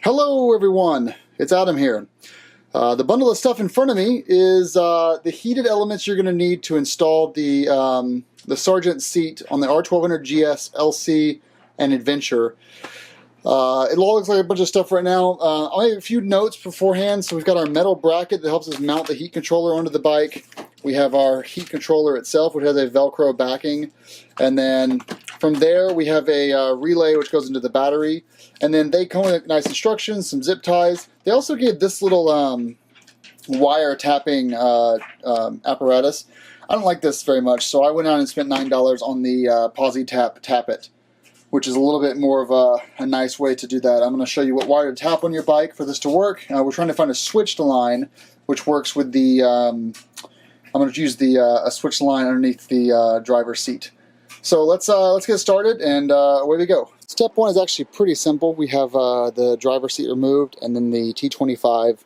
Hello everyone, it's Adam here. The bundle of stuff in front of me is the heated elements you're going to need to install the Sargent seat on the R1200GS LC and Adventure. It all looks like a bunch of stuff right now. I'll make a few notes beforehand. So we've got our metal bracket that helps us mount the heat controller onto the bike. We have our heat controller itself, which has a Velcro backing. And then from there, we have a relay which goes into the battery. And then they come with nice instructions, some zip ties. They also gave this little wire tapping apparatus. I don't like this very much, so I went out and spent $9 on the PosiTap Tap It, which is a little bit more of a nice way to do that. I'm going to show you what wire to tap on your bike for this to work. We're trying to find a switched line, which works with the, I'm going to use the a switched line underneath the driver's seat. So let's get started, and away we go. Step one is actually pretty simple. We have the driver's seat removed, and then the T25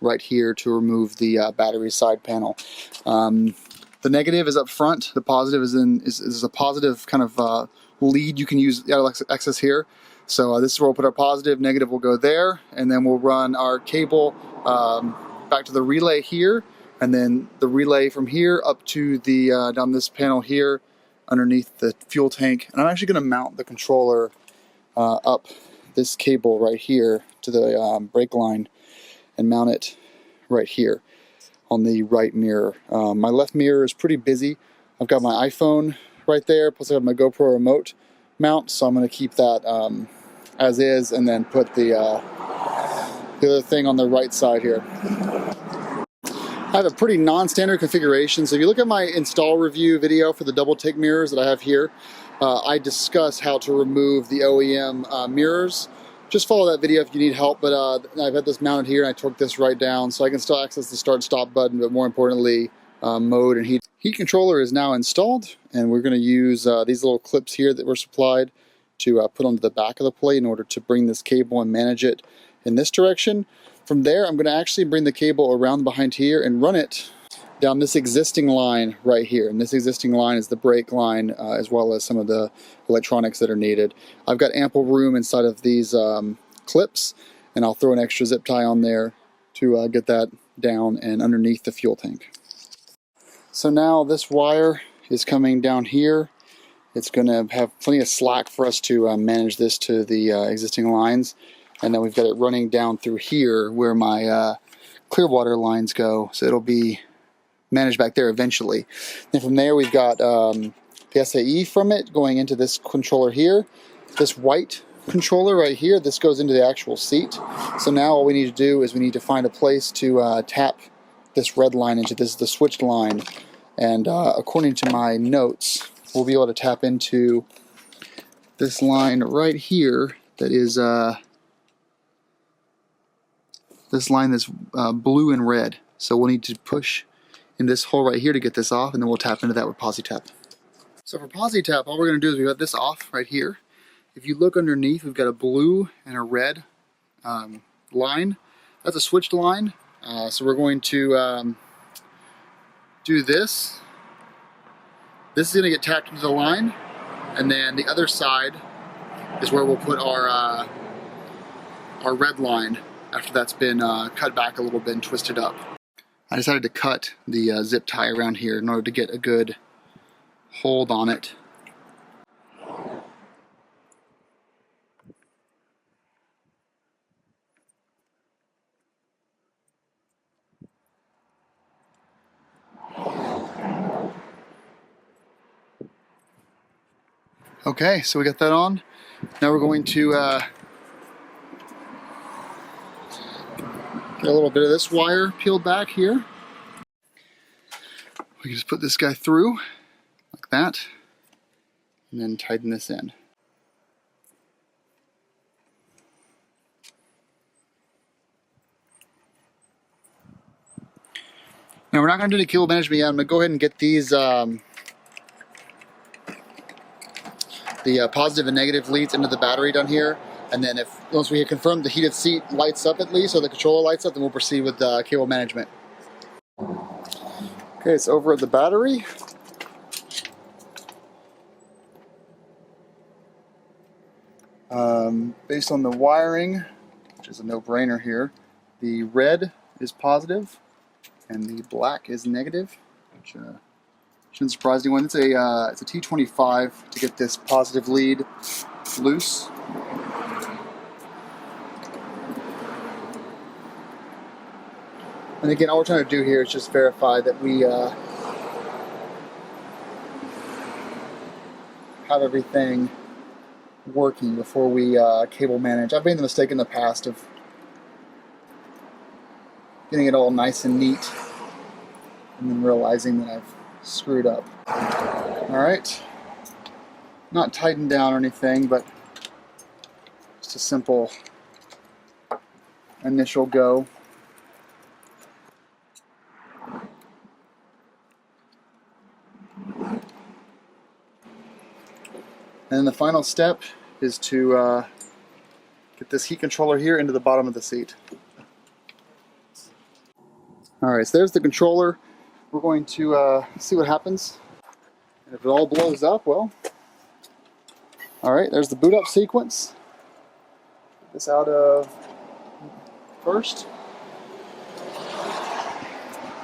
right here to remove the battery side panel. The negative is up front. The positive is a positive kind of lead you can use access here. So this is where we'll put our positive. Negative will go there, and then we'll run our cable back to the relay here, and then the relay from here up to the down this panel here underneath the fuel tank. And I'm actually going to mount the controller up this cable right here to the brake line and mount it right here on the right mirror. My left mirror is pretty busy. I've got my iPhone right there, plus I have my GoPro remote mount, so I'm going to keep that as is, and then put the other thing on the right side here. I have a pretty non-standard configuration, so if you look at my install review video for the double take mirrors that I have here, I discuss how to remove the OEM mirrors. Just follow that video if you need help, but I've had this mounted here and I torqued this right down so I can still access the start stop button, but more importantly, mode and heat. Heat controller is now installed, and we're going to use these little clips here that were supplied to put onto the back of the plate in order to bring this cable and manage it in this direction. From there, I'm going to actually bring the cable around behind here and run it down this existing line right here. And this existing line is the brake line, as well as some of the electronics that are needed. I've got ample room inside of these clips, and I'll throw an extra zip tie on there to get that down and underneath the fuel tank. So now this wire is coming down here. It's going to have plenty of slack for us to manage this to the existing lines. And then we've got it running down through here where my clear water lines go. So it'll be managed back there eventually. Then from there we've got the SAE from it going into this controller here. This white controller right here, this goes into the actual seat. So now all we need to do is we need to find a place to tap this red line into this, the switched line. And according to my notes, we'll be able to tap into this line right here that is this line that's blue and red. So we'll need to push in this hole right here to get this off, and then we'll tap into that with PosiTap. So for PosiTap, all we're going to do is we've got this off right here. If you look underneath, we've got a blue and a red line. That's a switched line. So we're going to do this. This is going to get tapped into the line, and then the other side is where we'll put our red line after that's been cut back a little bit and twisted up. I decided to cut the zip tie around here in order to get a good hold on it. Okay, so we got that on. Now we're going to get a little bit of this wire peeled back here. We can just put this guy through like that, and then tighten this in. Now we're not going to do the cable management yet. I'm going to go ahead and get these the positive and negative leads into the battery down here, and then once we confirm the heated seat lights up at least, or the controller lights up, then we'll proceed with cable management. Okay, it's over at the battery. Based on the wiring, which is a no-brainer here. The red is positive, and the black is negative, which shouldn't surprise anyone. It's a T25 to get this positive lead loose. And again, all we're trying to do here is just verify that we have everything working before we cable manage. I've made the mistake in the past of getting it all nice and neat and then realizing that I've screwed up. Alright, not tightened down or anything, but just a simple initial go. And then the final step is to get this heat controller here into the bottom of the seat. Alright, so there's the controller. We're going to see what happens. And if it all blows up, well, alright, there's the boot up sequence. Get this out of first.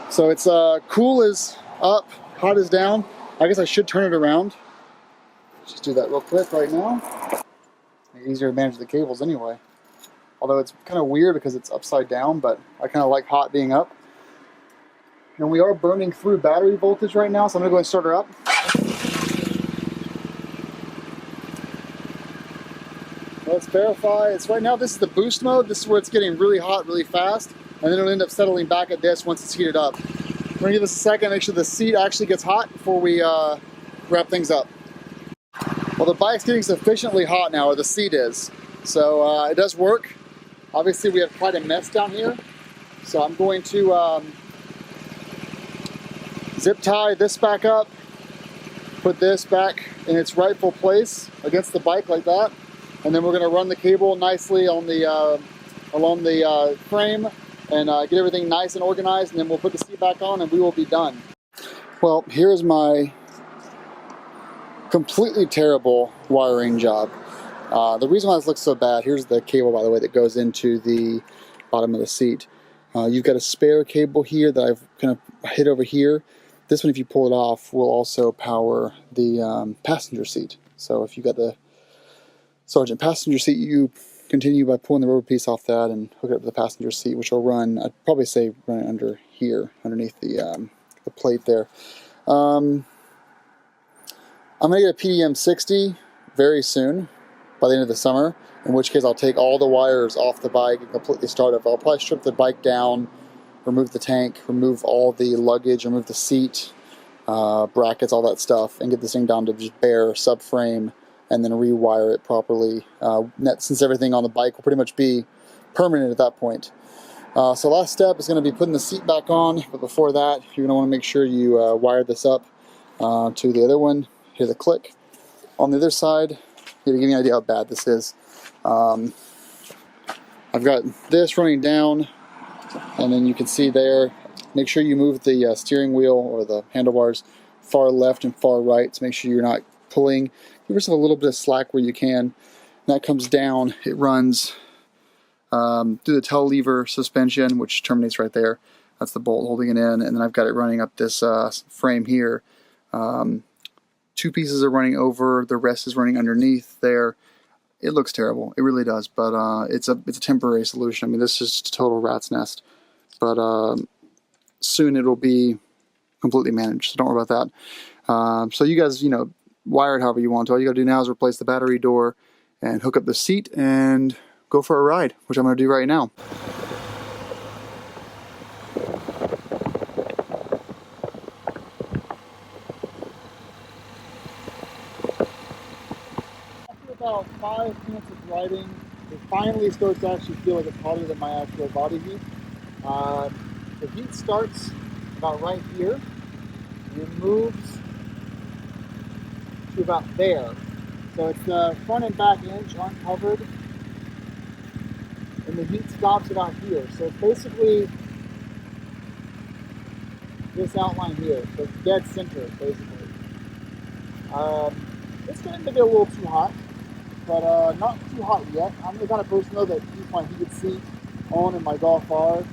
So it's cool is up, hot is down. I guess I should turn it around. Just do that real quick right now. Easier to manage the cables anyway. Although it's kind of weird because it's upside down, but I kind of like hot being up. And we are burning through battery voltage right now, so I'm going to go and start her up. Let's verify. It's right now, this is the boost mode. This is where it's getting really hot really fast, and then it'll end up settling back at this once it's heated up. We're going to give this a second, make sure the seat actually gets hot before we wrap things up. Well, the bike's getting sufficiently hot now, or the seat is. So it does work. Obviously we have quite a mess down here. So I'm going to zip tie this back up, put this back in its rightful place against the bike like that. And then we're going to run the cable nicely on the along the frame and get everything nice and organized, and then we'll put the seat back on and we will be done. Well, here's my completely terrible wiring job. The reason why this looks so bad, here's the cable, by the way, that goes into the bottom of the seat. You've got a spare cable here that I've kind of hid over here. This one, if you pull it off, will also power the passenger seat. So if you've got the Sargent passenger seat, you continue by pulling the rubber piece off that and hook it up to the passenger seat, which will run, I'd probably say run it under here, underneath the plate there. I'm going to get a PDM 60 very soon, by the end of the summer, in which case I'll take all the wires off the bike and completely start over. I'll probably strip the bike down, remove the tank, remove all the luggage, remove the seat, brackets, all that stuff, and get this thing down to just bare subframe, and then rewire it properly. Since everything on the bike will pretty much be permanent at that point. So last step is going to be putting the seat back on, but before that, you're going to want to make sure you wire this up to the other one. Here's a click. On the other side, here to give you an idea how bad this is, I've got this running down, and then you can see there, make sure you move the steering wheel or the handlebars far left and far right to make sure you're not pulling. Give yourself a little bit of slack where you can. And that comes down, it runs through the tail lever suspension, which terminates right there. That's the bolt holding it in, and then I've got it running up this frame here. Two pieces are running over, the rest is running underneath there. It looks terrible, it really does, but it's a temporary solution. I mean, this is just a total rat's nest, but soon it'll be completely managed, so don't worry about that. So you guys, you know, wire it however you want to. All you gotta do now is replace the battery door and hook up the seat and go for a ride, which I'm gonna do right now. About 5 minutes of riding, it finally starts to actually feel like it's hotter than my actual body heat. The heat starts about right here, and it moves to about there. So it's the front and back hinge uncovered, and the heat stops about here. So it's basically this outline here, so it's dead center basically. It's getting to get a little too hot. but not too hot yet. I'm the kind of person though that keeps my heated seat on in my Golf R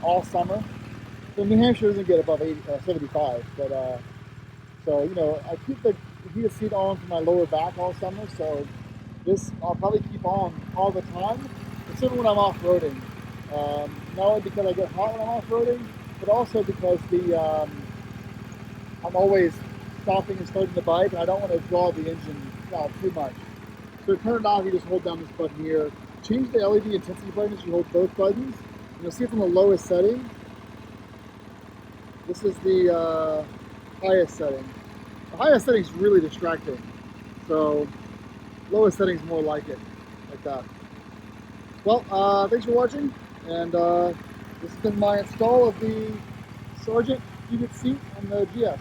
all summer. So New Hampshire doesn't get above 75, but so you know I keep the heated seat on for my lower back all summer. So this I'll probably keep on all the time, except when I'm off-roading. Not only because I get hot when I'm off-roading, but also because I'm always stopping and starting the bike, and I don't want to draw the engine too much. So to turn it off, you just hold down this button here. Change the LED intensity brightness, you hold both buttons. You'll see it's on the lowest setting. This is the highest setting. The highest setting is really distracting. So lowest setting is more like it, like that. Well, thanks for watching, and this has been my install of the Sargent heated seat on the GS.